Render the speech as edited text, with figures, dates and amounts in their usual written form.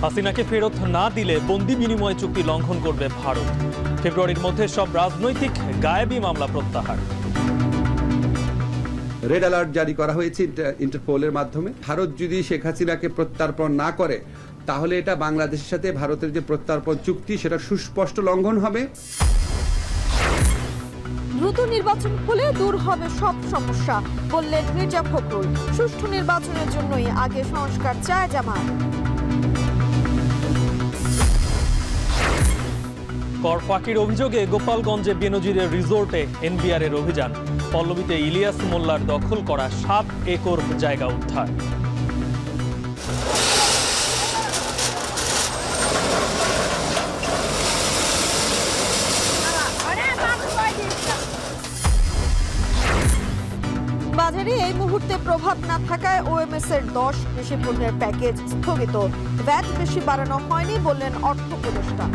হাসিনাকে ফেরত না দিলে বন্দি বিনিময় চুক্তি লঙ্ঘন করবে ভারত। ফেব্রুয়ারির মধ্যে সব রাজনৈতিক গায়েবী মামলা প্রত্যাহার। রেড অ্যালার্ট জারি করা হয়েছে ইন্টারপোলের মাধ্যমে। ভারত যদি শেখ হাসিনাকে প্রত্যার্পণ না করে তাহলে এটা বাংলাদেশের সাথে ভারতের যে প্রত্যার্পণ চুক্তি সেটা সুস্পষ্ট লঙ্ঘন হবে। দ্রুত নির্বাচন হলে দূর হবে সব সমস্যা, বললেন মির্জা ফখরুল। সুষ্ঠু নির্বাচনের জন্যই আগে সংস্কার চায় জামায়াত। কর ফাঁকির অভিযোগে গোপালগঞ্জে বেনজিরের রিসোর্টে এনবিআর এর অভিযান। পল্লবীতে ইলিয়াস মোল্লার দখল করা 7 একর জায়গা উদ্ধার। বাজারে এই মুহূর্তে প্রভাব না থাকায় ওএমএস এর 10 কৃষি পণ্যের প্যাকেজ স্থগিত। ভ্যাট বেশি বাড়ানো হয়নি বললেন অর্থ উপদেষ্টা।